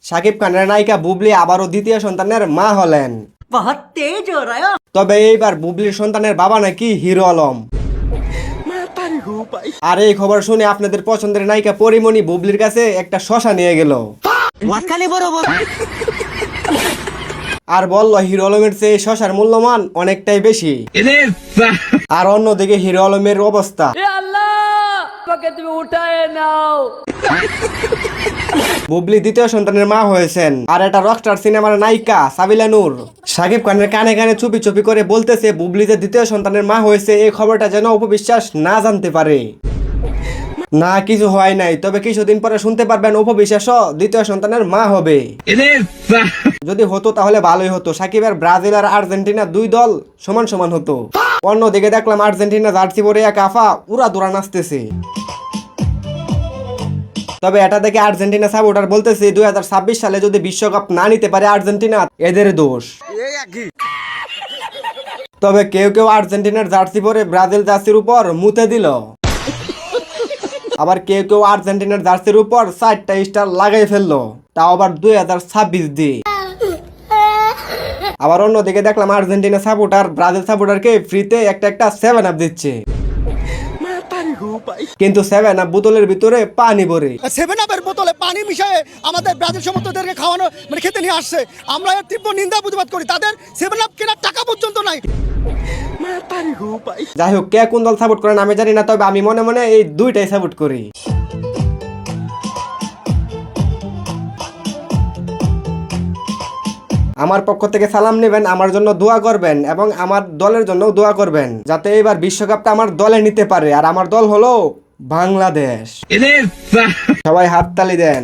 শাকিব খানের নায়িকা বুবলি আবারও দ্বিতীয় সন্তানের মা হলেন। बहुत तेज हो रहा है। তবে এইবার বুবলির সন্তানের বাবা নাকি হিরো আলম। আর এই খবর শুনে আপনাদের পছন্দের নায়িকা পরিমণি বুবলির কাছে একটা শশা নিয়ে গেল আর বলল হিরো আলমের চেয়ে শশার মূল্যমান অনেকটাই বেশি। আর অন্যদিকে হিরো আলমের অবস্থা, বুবলি দ্বিতীয় সন্তানের মা হয়েছেন। আর এটা রকস্টার সিনেমার নায়িকা সাবিলা নূর শাকিব খানের কানে কানে চুপি চুপি করে বলতেছে বুবলি যে দ্বিতীয় সন্তানের মা হয়েছে এই খবরটা যেন অপবিশ্বাস না জানতে পারে। না, কিছু হয় নাই, তবে কিছুদিন পরে শুনতে পারবেন অপবিশ্বাসও দ্বিতীয় সন্তানের মা হবে। যদি হতো তাহলে ভালোই হতো, সাকিবের ব্রাজিল আর আর্জেন্টিনা দুই দল সমান সমান হতো। অন্যদিকে দেখলাম আর্জেন্টিনা জার্সি পরে এক আফা উড়া দুরা নাচতেছে। তবে এটা দেখে আর্জেন্টিনা সাপোর্টার বলতেছে 2026 সালে যদি বিশ্বকাপ না নিতে পারে আর্জেন্টিনা, এদের দোষ। তবে কেউ কেউ আর্জেন্টিনার জার্সি পরে ব্রাজিল জার্সির উপর মুতে দিল। আবার কেউ কেউ আর্জেন্টিনার জার্সির উপর 4টা স্টার লাগাই ফেললো, তাও আবার 2026 দিয়ে। আবার অন্যদিকে দেখলাম আর্জেন্টিনা সাপোর্টার ব্রাজিল সাপোর্টারকে ফ্রিতে একটা একটা 7 আপ দিচ্ছে, কিন্তু 7 আপ বোতলের ভিতরে পানি ভরে। 7 আপের বোতলে পানি মিশিয়ে আমাদের ব্রাজিল সমর্থকদেরকে খাওয়ানো মানে খেতে নিয়ে আসছে। আমরা এর তীব্র নিন্দা প্রতিবাদ করি। তাদের 7 আপ কেনার টাকা পর্যন্ত নাই। যাই হোক, কে কোন দল সাপোর্ট করেন আমি জানি না, তবে আমি মনে মনে এই দুইটাই সাপোর্ট করি। আমার পক্ষ থেকে সালাম নেবেন, আমার জন্য দোয়া করবেন এবং আমার দলের জন্য দোয়া করবেন যাতে এবার বিশ্বকাপটা আমার দলে নিতে পারে। আর আমার দল হলো বাংলাদেশ। সবাই হাততালি দেন।